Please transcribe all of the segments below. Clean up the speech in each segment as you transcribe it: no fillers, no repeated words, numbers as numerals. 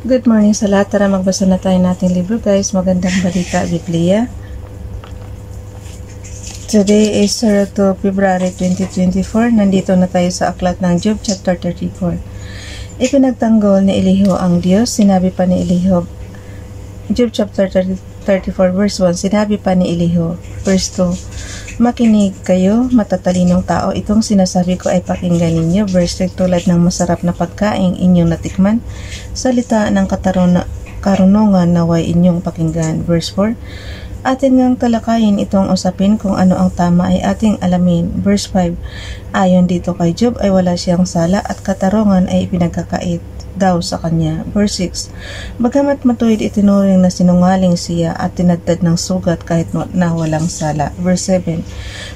Good morning sa lahat. Tara magbasa na tayo nating libro guys. Magandang balita, Biblia. Today is 2 February 2024. Nandito na tayo sa aklat ng Job chapter 34. Ipinagtanggol ni Elihu ang Diyos. Sinabi pa ni Elihu, Job chapter 34 verse 1, sinabi pa ni Elihu, verse 2, makinig kayo, matatalinong tao, itong sinasabi ko ay pakinggan ninyo. Verse 3, tulad ng masarap na pagkain inyong natikman, salita ng karunungan naway inyong pakinggan. Verse 4, atin ngang talakayin itong usapin, kung ano ang tama ay ating alamin. Verse 5, ayon dito kay Job ay wala siyang sala at katarungan ay ipinagkakait daw sa kanya. Verse 6, bagamat matuwid itinuring na sinungaling siya at tinadtad ng sugat kahit na walang sala. Verse 7,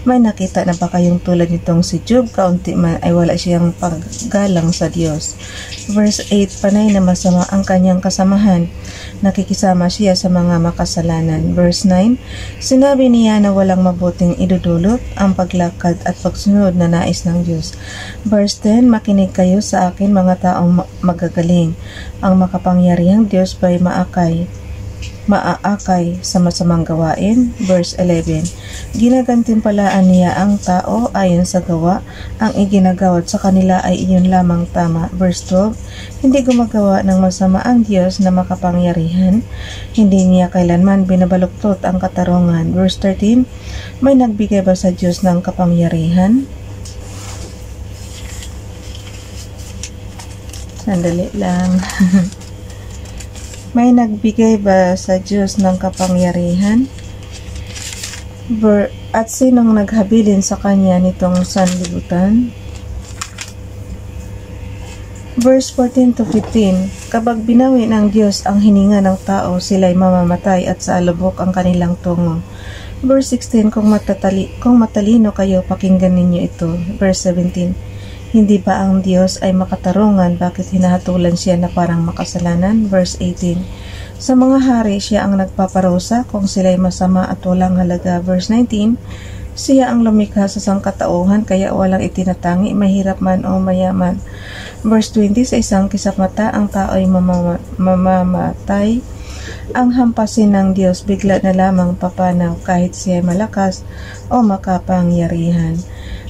may nakita na ba kayong tulad nitong si Job, kaunti man ay wala siyang paggalang sa Diyos. Verse 8, panay na masama ang kanyang kasamahan, nakikisama siya sa mga makasalanan. Verse 9, sinabi niya na walang mabuting idudulot ang paglakad at pagsunod na nais ng Diyos. Verse 10, makinig kayo sa akin mga taong magagaling. Ang makapangyarihang Diyos ba'y maaakay sa masamang gawain? Verse 11, ginagantimpalaan niya ang tao ayon sa gawa, ang iginagawad sa kanila ay iyon lamang tama. Verse 12, hindi gumagawa ng masama ang Diyos na makapangyarihan, hindi niya kailanman binabaluktot ang katarungan. Verse 13, may nagbigay ba sa Diyos ng kapangyarihan? Sandali lang. May nagbigay ba sa Diyos ng kapangyarihan? At sinong naghabilin sa kanya nitong sanlibutan? Verse 14 to 15, kapag binawi ng Diyos ang hininga ng tao, sila'y mamamatay at sa alubok ang kanilang tungo. Verse 16, kung matalino kayo, pakinggan ninyo ito. Verse 17, hindi ba ang Diyos ay makatarungan, bakit hinahatulan siya na parang makasalanan? Verse 18, sa mga hari siya ang nagpaparusa kung sila'y masama at walang halaga. Verse 19, siya ang lumikha sa sangkatauhan kaya walang itinatangi, mahirap man o mayaman. Verse 20, sa isang kisap mata ang tao ay mamamatay. Ang hampasin ng Diyos bigla na lamang papanaw kahit siya malakas o makapangyarihan.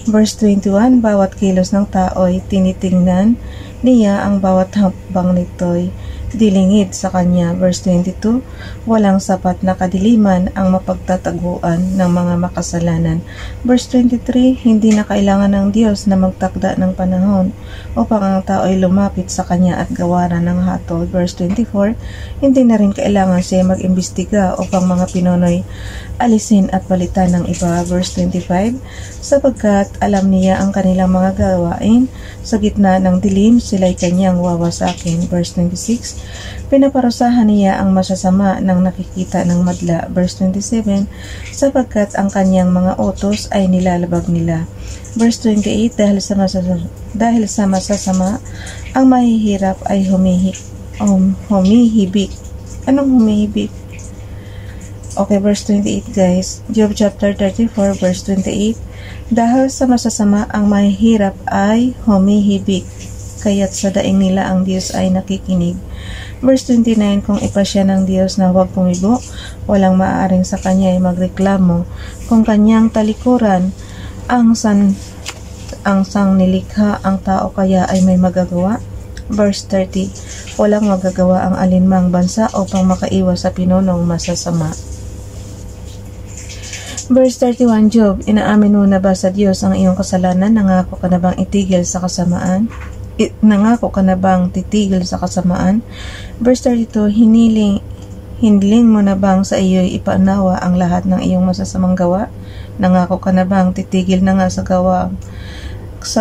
Verse 21, bawat kilos ng tao'y tinitingnan niya, ang bawat hakbang nito'y dilingid sa kanya. Verse 22, walang sapat na kadiliman ang mapagtataguan ng mga makasalanan. Verse 23, hindi na kailangan ng Diyos na magtakda ng panahon upang ang tao ay lumapit sa kanya at gawaran ng hatol. Verse 24, hindi na rin kailangan siya mag-imbestiga upang mga pinunoy alisin at palitan ng iba. Verse 25, sapagkat alam niya ang kanilang mga gawain, sa gitna ng dilim sila'y kanyang wawasakin. Verse 26, pinaparusahan niya ang masasama ng nakikita ng madla. Verse 27, sapagkat ang kanyang mga utos ay nilalabag nila. Verse 28, dahil sa masasama, ang mahihirap ay humihibik. Anong humihibik? Okay, verse 28 guys. Job chapter 34 verse 28, dahil sa masasama ang mahihirap ay humihibik, kaya't sa daing nila ang Diyos ay nakikinig. Verse 29, kung ipasya ng Diyos na huwag pumibo, walang maaaring sa kanya ay magreklamo. Kung kanyang talikuran ang sang nilikha, ang tao kaya ay may magagawa. Verse 30, walang magagawa ang alinmang bansa upang makaiwas sa pinunong masasama. Verse 31, Job, inaamin mo na ba sa Diyos ang iyong kasalanan? Nangako ka na bang itigil sa kasamaan? Nangako ka na bang titigil sa kasamaan? Verse 32, hiniling mo na bang sa iyo'y ipanawa ang lahat ng iyong masasamang gawa? Nangako ka na bang titigil na nga sa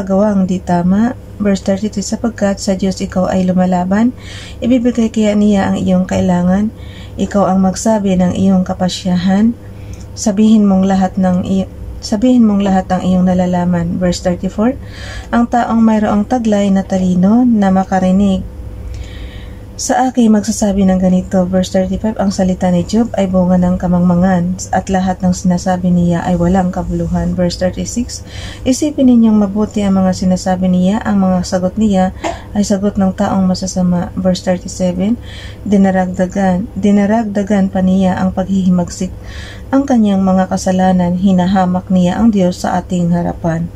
gawang di tama? Verse 33, sapagkat sa Diyos ikaw ay lumalaban, ibibigay kaya niya ang iyong kailangan, ikaw ang magsabi ng iyong kapasyahan, sabihin mong lahat ang iyong nalalaman. Verse 34, ang taong mayroong taglay na talino na makarinig Sa akin magsasabi ng ganito, verse 35, ang salita ni Job ay bunga ng kamangmangan at lahat ng sinasabi niya ay walang kabuluhan. Verse 36, isipin ninyong mabuti ang mga sinasabi niya, ang mga sagot niya ay sagot ng taong masasama. Verse 37, dinaragdagan pa niya ang paghihimagsik. Ang kanyang mga kasalanan, hinahamak niya ang Diyos sa ating harapan.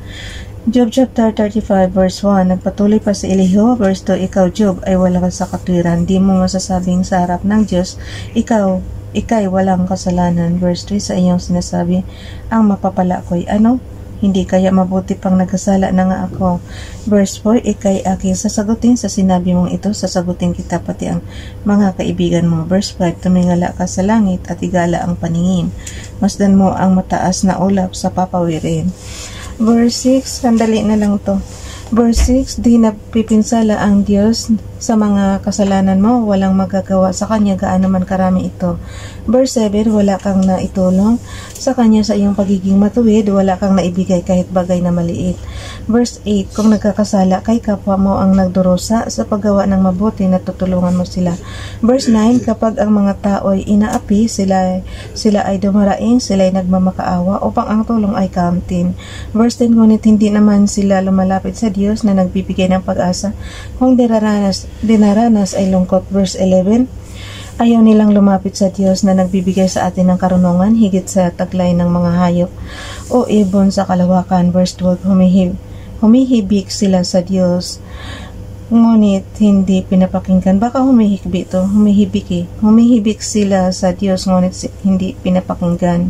Job chapter 35 verse 1, nagpatuloy pa si Elihu, verse 2, ikaw Job ay walang sa katwiran, di mo masasabing sa harap ng Diyos, ikay walang kasalanan. Verse 3, sa iyong sinasabi, ang mapapala ko'y ano? Hindi kaya mabuti pang nagkasala na nga ako. Verse 4, ikay aking sasagutin, sa sinabi mong ito, sasagutin kita pati ang mga kaibigan mo. Verse 5, tumingala ka sa langit at igala ang paningin. Masdan mo ang mataas na ulap sa papawirin. Verse 6, sandali na lang to. Verse 6, di napipinsala ang Diyos sa mga kasalanan mo, walang magagawa sa Kanya gaano man karami ito. Verse 7, wala kang naitulong sa Kanya sa iyong pagiging matuwid, wala kang naibigay kahit bagay na maliit. Verse 8, kung nagkakasala kay kapwa mo ang nagdurusa sa paggawa ng mabuti, natutulungan mo sila. Verse 9, kapag ang mga tao ay inaapi, sila ay dumaraing, sila ay nagmamakaawa upang ang tulong ay kauntin. Verse 10, ngunit hindi naman sila lumalapit sa Diyos na nagbibigay ng pag-asa, kung dinaranas ay lungkot. Verse 11, ayaw nilang lumapit sa Diyos na nagbibigay sa atin ng karunungan higit sa taglay ng mga hayop o ibon sa kalawakan. Verse 12, humihibik sila sa Diyos ngunit hindi pinapakinggan. Baka humihikbi ito, humihibik sila sa Diyos ngunit hindi pinapakinggan,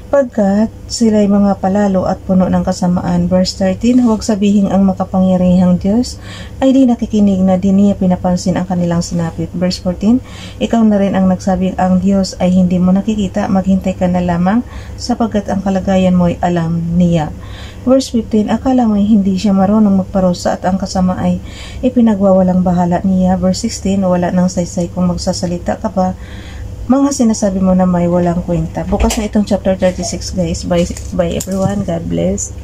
pagkat sila'y mga palalo at puno ng kasamaan. Verse 13, huwag sabihing ang makapangyarihang Diyos ay di nakikinig na di niya pinapansin ang kanilang sinapit. Verse 14, ikaw na rin ang nagsabing ang Diyos ay hindi mo nakikita, maghintay ka na lamang sapagkat ang kalagayan mo ay alam niya. Verse 15, akala mo ay hindi siya marunong magparusa at ang kasama ay ipinagwawalang bahala niya. Verse 16, wala nang saysay kung magsasalita ka pa, mga sinasabi mo na may walang kwenta. Bukas na itong chapter 36 guys. Bye everyone. God bless.